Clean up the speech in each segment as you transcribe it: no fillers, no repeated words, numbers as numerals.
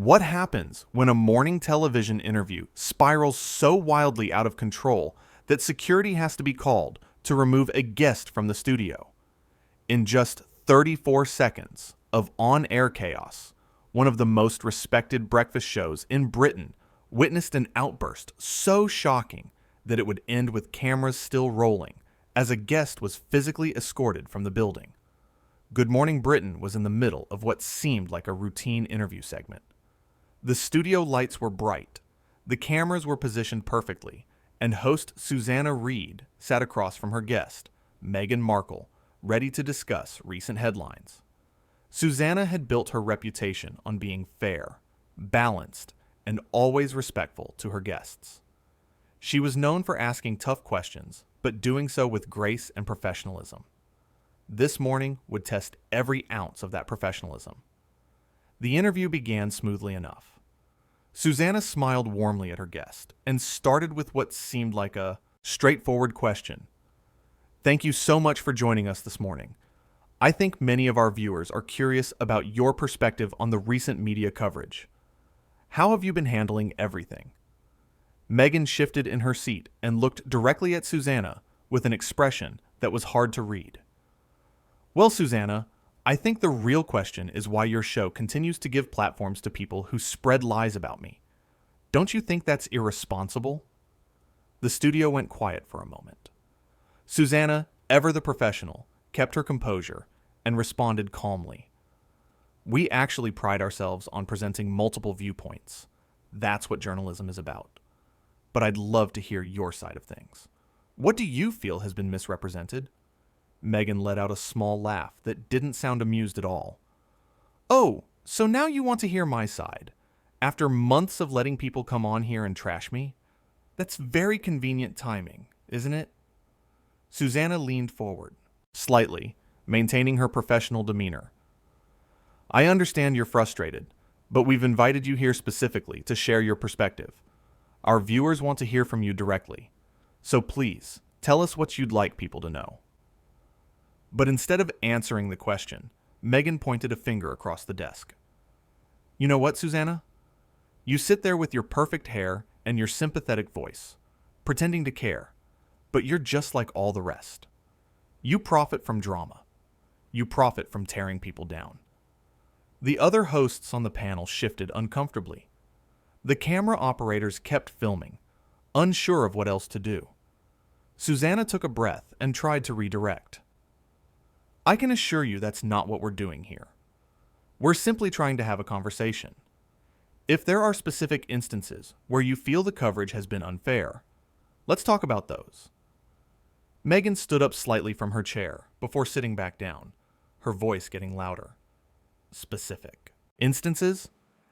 What happens when a morning television interview spirals so wildly out of control that security has to be called to remove a guest from the studio? In just 34 seconds of on-air chaos, one of the most respected breakfast shows in Britain witnessed an outburst so shocking that it would end with cameras still rolling as a guest was physically escorted from the building. Good Morning Britain was in the middle of what seemed like a routine interview segment. The studio lights were bright, the cameras were positioned perfectly, and host Susanna Reid sat across from her guest, Meghan Markle, ready to discuss recent headlines. Susanna had built her reputation on being fair, balanced, and always respectful to her guests. She was known for asking tough questions, but doing so with grace and professionalism. This morning would test every ounce of that professionalism. The interview began smoothly enough. Susanna smiled warmly at her guest and started with what seemed like a straightforward question. Thank you so much for joining us this morning. I think many of our viewers are curious about your perspective on the recent media coverage. How have you been handling everything? Meghan shifted in her seat and looked directly at Susanna with an expression that was hard to read. Well, Susanna, I think the real question is why your show continues to give platforms to people who spread lies about me. Don't you think that's irresponsible? The studio went quiet for a moment. Susanna, ever the professional, kept her composure and responded calmly. We actually pride ourselves on presenting multiple viewpoints. That's what journalism is about. But I'd love to hear your side of things. What do you feel has been misrepresented? Meghan let out a small laugh that didn't sound amused at all. Oh, so now you want to hear my side? After months of letting people come on here and trash me? That's very convenient timing, isn't it? Susanna leaned forward, slightly, maintaining her professional demeanor. I understand you're frustrated, but we've invited you here specifically to share your perspective. Our viewers want to hear from you directly. So please, tell us what you'd like people to know. But instead of answering the question, Meghan pointed a finger across the desk. You know what, Susanna? You sit there with your perfect hair and your sympathetic voice, pretending to care, but you're just like all the rest. You profit from drama. You profit from tearing people down. The other hosts on the panel shifted uncomfortably. The camera operators kept filming, unsure of what else to do. Susanna took a breath and tried to redirect. I can assure you that's not what we're doing here. We're simply trying to have a conversation. If there are specific instances where you feel the coverage has been unfair, let's talk about those. Meghan stood up slightly from her chair before sitting back down, her voice getting louder. Specific instances?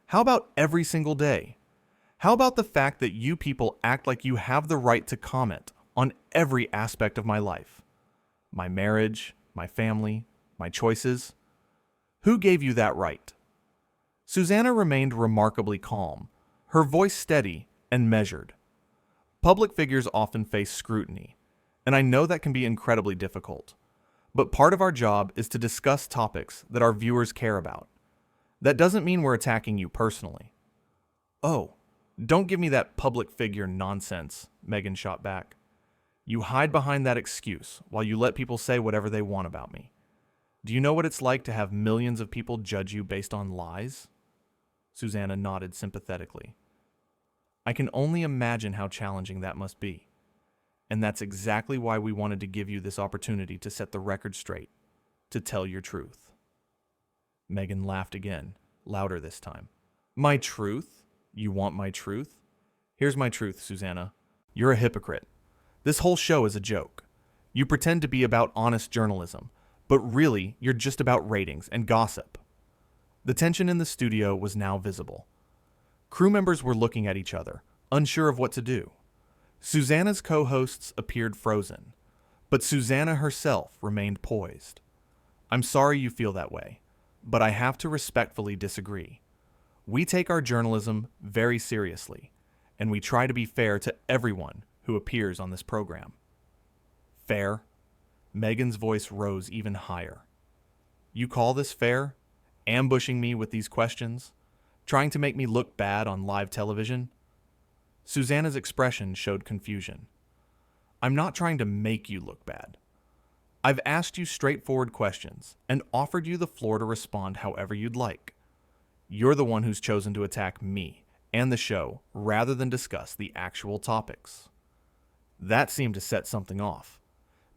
How about every single day? How about the fact that you people act like you have the right to comment on every aspect of my life? My marriage, my family, my choices? Who gave you that right? Susanna remained remarkably calm, her voice steady and measured. Public figures often face scrutiny, and I know that can be incredibly difficult. But part of our job is to discuss topics that our viewers care about. That doesn't mean we're attacking you personally. Oh, don't give me that public figure nonsense, Meghan shot back. You hide behind that excuse while you let people say whatever they want about me. Do you know what it's like to have millions of people judge you based on lies? Susanna nodded sympathetically. I can only imagine how challenging that must be. And that's exactly why we wanted to give you this opportunity to set the record straight, to tell your truth. Meghan laughed again, louder this time. My truth? You want my truth? Here's my truth, Susanna. You're a hypocrite. This whole show is a joke. You pretend to be about honest journalism, but really you're just about ratings and gossip. The tension in the studio was now visible. Crew members were looking at each other, unsure of what to do. Susanna's co-hosts appeared frozen, but Susanna herself remained poised. I'm sorry you feel that way, but I have to respectfully disagree. We take our journalism very seriously, and we try to be fair to everyone who appears on this program. Fair? Meghan's voice rose even higher. You call this fair? Ambushing me with these questions? Trying to make me look bad on live television? Susanna's expression showed confusion. I'm not trying to make you look bad. I've asked you straightforward questions and offered you the floor to respond however you'd like. You're the one who's chosen to attack me and the show rather than discuss the actual topics. That seemed to set something off.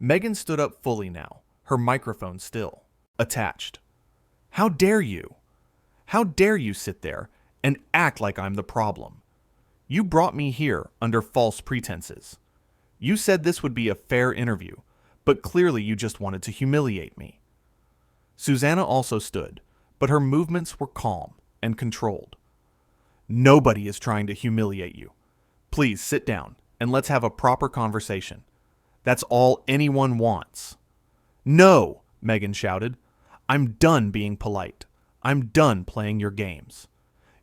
Meghan stood up fully now, her microphone still attached. How dare you? How dare you sit there and act like I'm the problem? You brought me here under false pretenses. You said this would be a fair interview, but clearly you just wanted to humiliate me. Susanna also stood, but her movements were calm and controlled. Nobody is trying to humiliate you. Please sit down and let's have a proper conversation. That's all anyone wants. No, Meghan shouted. I'm done being polite. I'm done playing your games.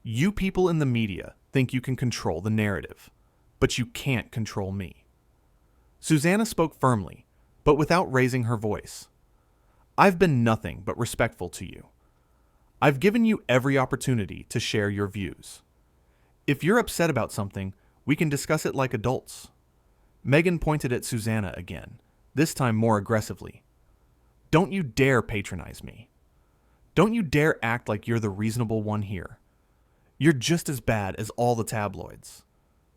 You people in the media think you can control the narrative, but you can't control me. Susanna spoke firmly, but without raising her voice. I've been nothing but respectful to you. I've given you every opportunity to share your views. If you're upset about something, we can discuss it like adults. Meghan pointed at Susanna again, this time more aggressively. Don't you dare patronize me. Don't you dare act like you're the reasonable one here. You're just as bad as all the tabloids.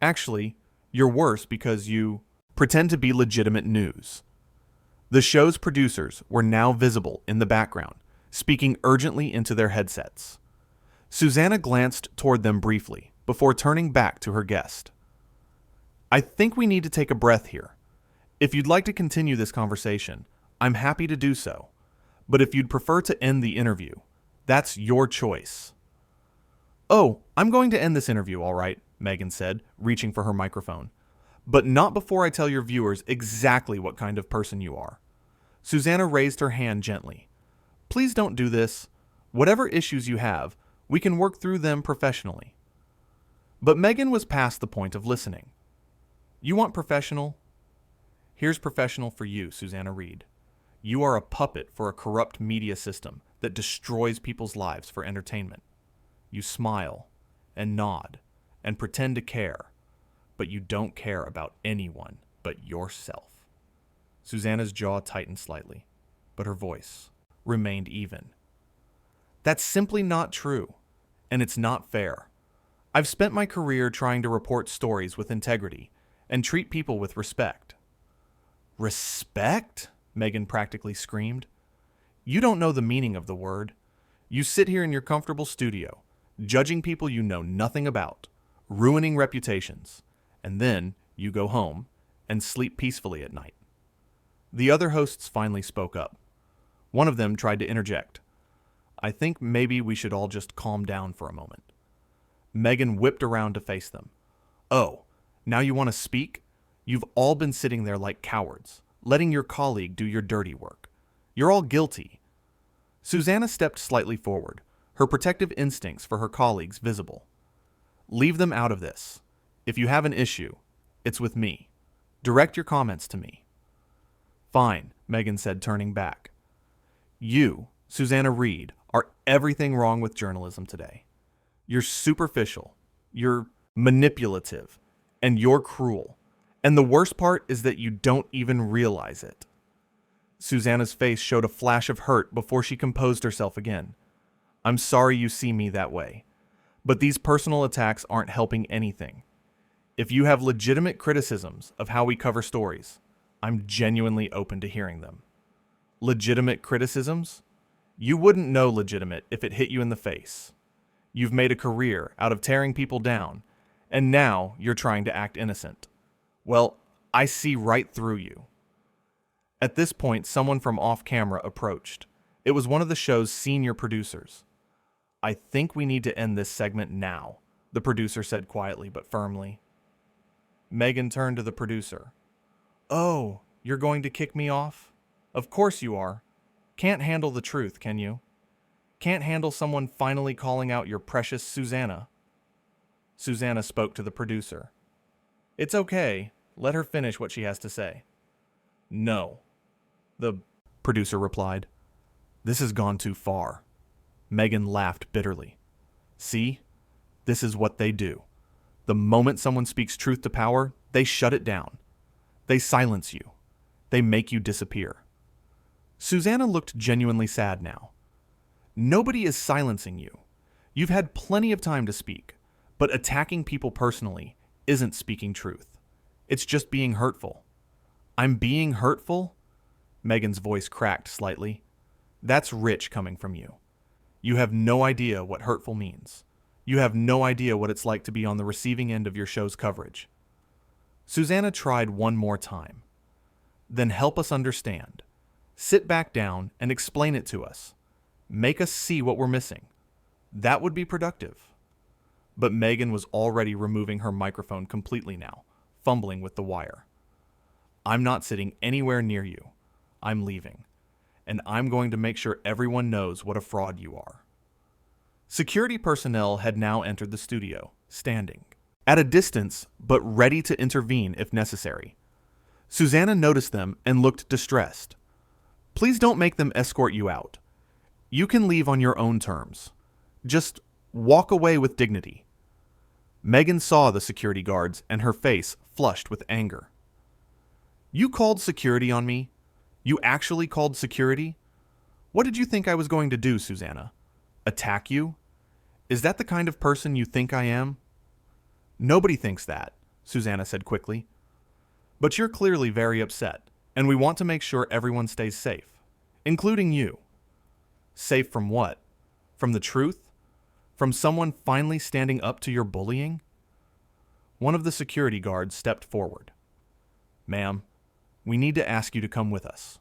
Actually, you're worse because you pretend to be legitimate news. The show's producers were now visible in the background, speaking urgently into their headsets. Susanna glanced toward them briefly before turning back to her guest. I think we need to take a breath here. If you'd like to continue this conversation, I'm happy to do so. But if you'd prefer to end the interview, that's your choice. Oh, I'm going to end this interview, all right, Meghan said, reaching for her microphone. But not before I tell your viewers exactly what kind of person you are. Susanna raised her hand gently. Please don't do this. Whatever issues you have, we can work through them professionally. But Meghan was past the point of listening. You want professional? Here's professional for you, Susanna Reid. You are a puppet for a corrupt media system that destroys people's lives for entertainment. You smile and nod and pretend to care, but you don't care about anyone but yourself. Susanna's jaw tightened slightly, but her voice remained even. That's simply not true, and it's not fair. I've spent my career trying to report stories with integrity and treat people with respect. Respect? Meghan practically screamed. You don't know the meaning of the word. You sit here in your comfortable studio, judging people you know nothing about, ruining reputations, and then you go home and sleep peacefully at night. The other hosts finally spoke up. One of them tried to interject. I think maybe we should all just calm down for a moment. Meghan whipped around to face them. Oh, now you want to speak? You've all been sitting there like cowards, letting your colleague do your dirty work. You're all guilty. Susanna stepped slightly forward, her protective instincts for her colleagues visible. Leave them out of this. If you have an issue, it's with me. Direct your comments to me. Fine, Meghan said, turning back. You, Susanna Reid, are everything wrong with journalism today. You're superficial, you're manipulative, and you're cruel. And the worst part is that you don't even realize it. Susanna's face showed a flash of hurt before she composed herself again. I'm sorry you see me that way, but these personal attacks aren't helping anything. If you have legitimate criticisms of how we cover stories, I'm genuinely open to hearing them. Legitimate criticisms? You wouldn't know legitimate if it hit you in the face. You've made a career out of tearing people down, and now you're trying to act innocent. Well, I see right through you. At this point, someone from off-camera approached. It was one of the show's senior producers. I think we need to end this segment now, the producer said quietly but firmly. Meghan turned to the producer. Oh, you're going to kick me off? Of course you are. Can't handle the truth, can you? Can't handle someone finally calling out your precious Susanna? Susanna spoke to the producer. It's okay. Let her finish what she has to say. No, the producer replied. This has gone too far. Meghan laughed bitterly. See? This is what they do. The moment someone speaks truth to power, they shut it down. They silence you. They make you disappear. Susanna looked genuinely sad now. Nobody is silencing you. You've had plenty of time to speak, but attacking people personally isn't speaking truth. It's just being hurtful. I'm being hurtful? Meghan's voice cracked slightly. That's rich coming from you. You have no idea what hurtful means. You have no idea what it's like to be on the receiving end of your show's coverage. Susanna tried one more time. Then help us understand. Sit back down and explain it to us. Make us see what we're missing. That would be productive. But Meghan was already removing her microphone completely now, fumbling with the wire. I'm not sitting anywhere near you. I'm leaving. And I'm going to make sure everyone knows what a fraud you are. Security personnel had now entered the studio, standing. At a distance, but ready to intervene if necessary. Susanna noticed them and looked distressed. Please don't make them escort you out. You can leave on your own terms. Just walk away with dignity. Meghan saw the security guards and her face flushed with anger. You called security on me? You actually called security? What did you think I was going to do, Susanna? Attack you? Is that the kind of person you think I am? Nobody thinks that, Susanna said quickly. But you're clearly very upset, and we want to make sure everyone stays safe, including you. Safe from what? From the truth? From someone finally standing up to your bullying? One of the security guards stepped forward. Ma'am, we need to ask you to come with us.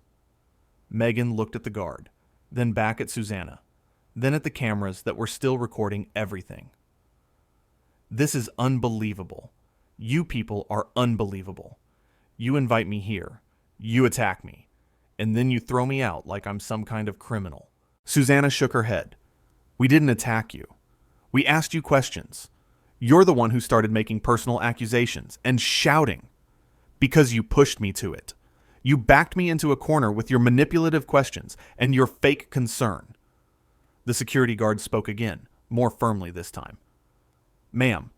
Meghan looked at the guard, then back at Susanna, then at the cameras that were still recording everything. This is unbelievable. You people are unbelievable. You invite me here, you attack me, and then you throw me out like I'm some kind of criminal. Susanna shook her head. We didn't attack you. We asked you questions. You're the one who started making personal accusations and shouting because you pushed me to it. You backed me into a corner with your manipulative questions and your fake concern. The security guard spoke again, more firmly this time. Ma'am,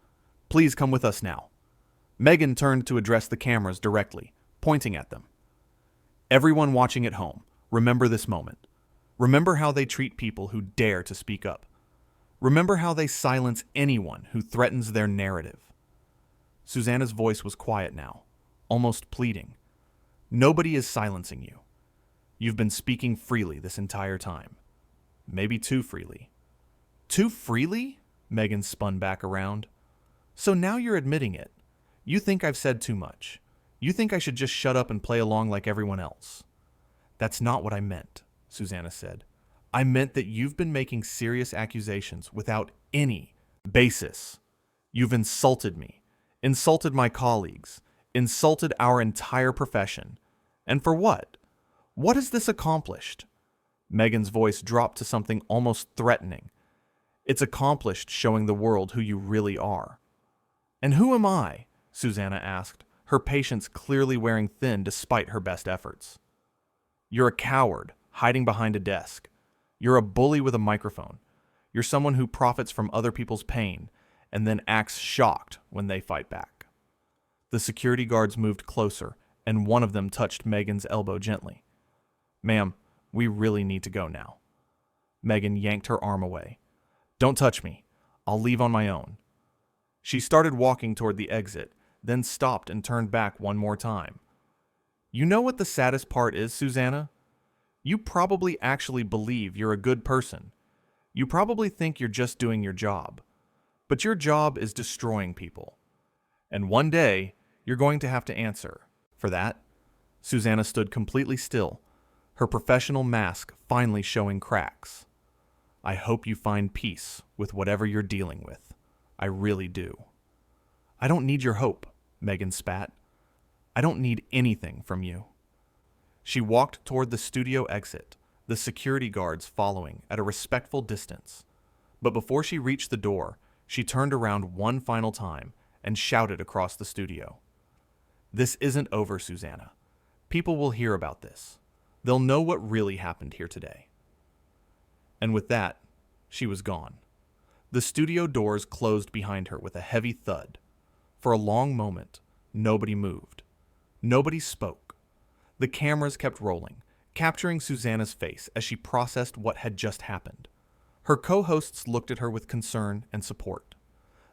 please come with us now. Meghan turned to address the cameras directly, pointing at them. Everyone watching at home, remember this moment. Remember how they treat people who dare to speak up. Remember how they silence anyone who threatens their narrative. Susanna's voice was quiet now, almost pleading. Nobody is silencing you. You've been speaking freely this entire time. Maybe too freely. Too freely? Meghan spun back around. So now you're admitting it. You think I've said too much. You think I should just shut up and play along like everyone else. That's not what I meant, Susanna said. I meant that you've been making serious accusations without any basis. You've insulted me, insulted my colleagues, insulted our entire profession. And for what? What has this accomplished? Meghan's voice dropped to something almost threatening. It's accomplished showing the world who you really are. And who am I? Susanna asked, her patience clearly wearing thin despite her best efforts. You're a coward, hiding behind a desk. You're a bully with a microphone. You're someone who profits from other people's pain and then acts shocked when they fight back. The security guards moved closer, and one of them touched Meghan's elbow gently. Ma'am, we really need to go now. Meghan yanked her arm away. Don't touch me. I'll leave on my own. She started walking toward the exit, then stopped and turned back one more time. You know what the saddest part is, Susanna? You probably actually believe you're a good person. You probably think you're just doing your job. But your job is destroying people. And one day, you're going to have to answer. For that, Susanna stood completely still, her professional mask finally showing cracks. I hope you find peace with whatever you're dealing with. I really do. I don't need your hope, Meghan spat. I don't need anything from you. She walked toward the studio exit, the security guards following at a respectful distance. But before she reached the door, she turned around one final time and shouted across the studio. This isn't over, Susanna. People will hear about this. They'll know what really happened here today. And with that, she was gone. The studio doors closed behind her with a heavy thud. For a long moment, nobody moved. Nobody spoke. The cameras kept rolling, capturing Susanna's face as she processed what had just happened. Her co-hosts looked at her with concern and support.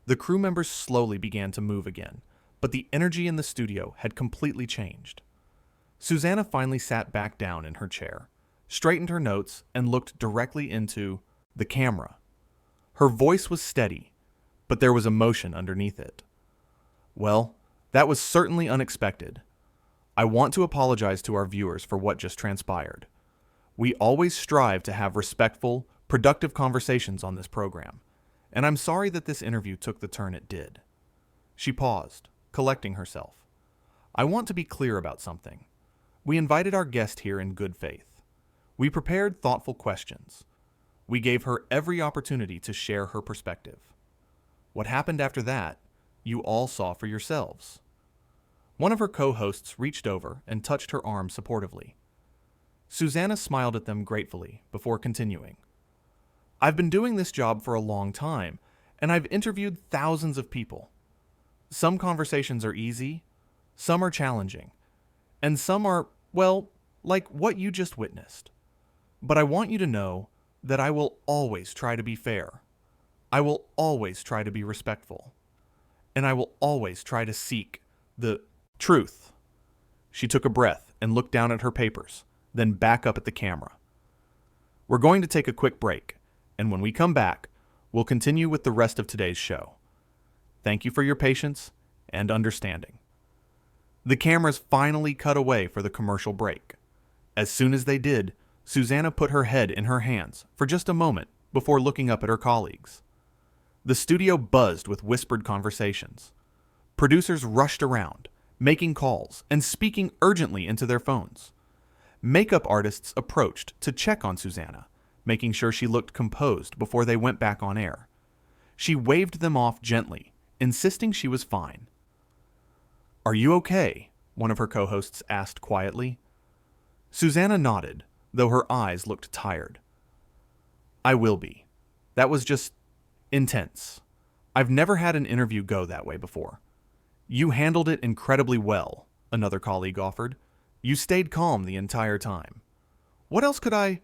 The crew members slowly began to move again, but the energy in the studio had completely changed. Susanna finally sat back down in her chair, straightened her notes, and looked directly into the camera. Her voice was steady, but there was emotion underneath it. Well, that was certainly unexpected. I want to apologize to our viewers for what just transpired. We always strive to have respectful, productive conversations on this program, and I'm sorry that this interview took the turn it did. She paused, collecting herself. I want to be clear about something. We invited our guest here in good faith. We prepared thoughtful questions. We gave her every opportunity to share her perspective. What happened after that, you all saw for yourselves. One of her co-hosts reached over and touched her arm supportively. Susanna smiled at them gratefully before continuing. I've been doing this job for a long time, and I've interviewed thousands of people. Some conversations are easy, some are challenging, and some are, well, like what you just witnessed. But I want you to know that I will always try to be fair. I will always try to be respectful. And I will always try to seek the truth. She took a breath and looked down at her papers, then back up at the camera. We're going to take a quick break, and when we come back, we'll continue with the rest of today's show. Thank you for your patience and understanding. The cameras finally cut away for the commercial break. As soon as they did, Susanna put her head in her hands for just a moment before looking up at her colleagues. The studio buzzed with whispered conversations. Producers rushed around, making calls and speaking urgently into their phones. Makeup artists approached to check on Susanna, making sure she looked composed before they went back on air. She waved them off gently, insisting she was fine. "Are you okay?" one of her co-hosts asked quietly. Susanna nodded, though her eyes looked tired. "I will be. That was just intense. I've never had an interview go that way before." "You handled it incredibly well," another colleague offered. "You stayed calm the entire time." "What else could I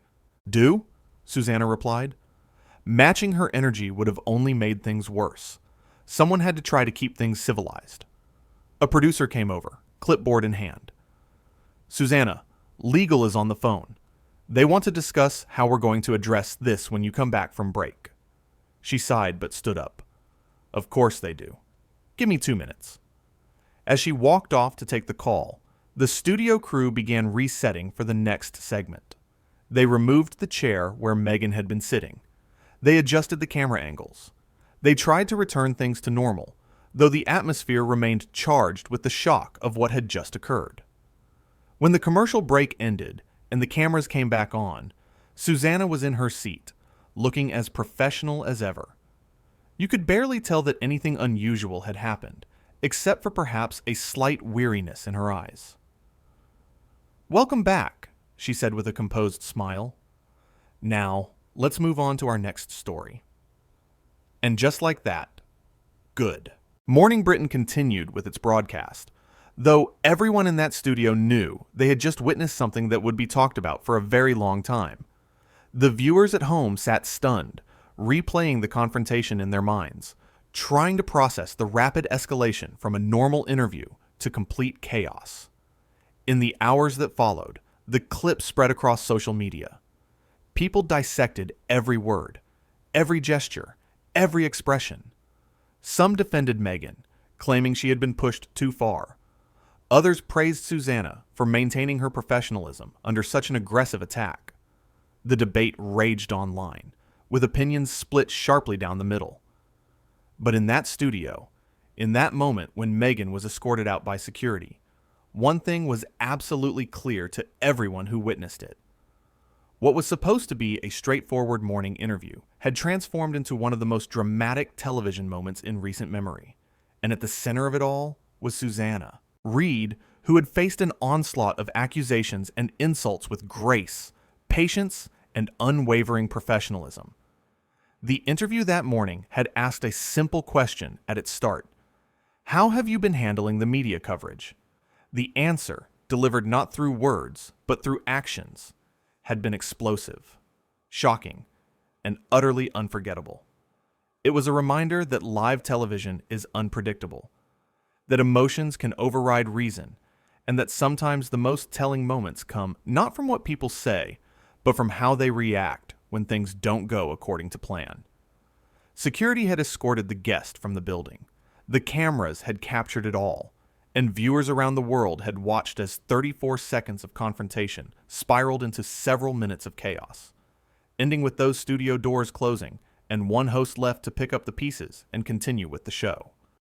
do?" Susanna replied. Matching her energy would have only made things worse. Someone had to try to keep things civilized. A producer came over, clipboard in hand. "Susanna, legal is on the phone. They want to discuss how we're going to address this when you come back from break." She sighed but stood up. "Of course they do. Give me 2 minutes." As she walked off to take the call, the studio crew began resetting for the next segment. They removed the chair where Meghan had been sitting. They adjusted the camera angles. They tried to return things to normal, though the atmosphere remained charged with the shock of what had just occurred. When the commercial break ended and the cameras came back on, Susanna was in her seat, looking as professional as ever. You could barely tell that anything unusual had happened, except for perhaps a slight weariness in her eyes. "Welcome back," she said with a composed smile. "Now, let's move on to our next story." And just like that, good. Morning Britain continued with its broadcast, though everyone in that studio knew they had just witnessed something that would be talked about for a very long time. The viewers at home sat stunned, replaying the confrontation in their minds, trying to process the rapid escalation from a normal interview to complete chaos. In the hours that followed, the clip spread across social media. People dissected every word, every gesture, every expression. Some defended Meghan, claiming she had been pushed too far. Others praised Susanna for maintaining her professionalism under such an aggressive attack. The debate raged online, with opinions split sharply down the middle. But in that studio, in that moment when Meghan was escorted out by security, one thing was absolutely clear to everyone who witnessed it. What was supposed to be a straightforward morning interview had transformed into one of the most dramatic television moments in recent memory. And at the center of it all was Susanna Reid, who had faced an onslaught of accusations and insults with grace, patience, and unwavering professionalism. The interview that morning had asked a simple question at its start. How have you been handling the media coverage? The answer, delivered not through words, but through actions, had been explosive, shocking, and utterly unforgettable. It was a reminder that live television is unpredictable, that emotions can override reason, and that sometimes the most telling moments come not from what people say, but from how they react when things don't go according to plan. Security had escorted the guest from the building. The cameras had captured it all, and viewers around the world had watched as 34 seconds of confrontation spiraled into several minutes of chaos, ending with those studio doors closing and one host left to pick up the pieces and continue with the show.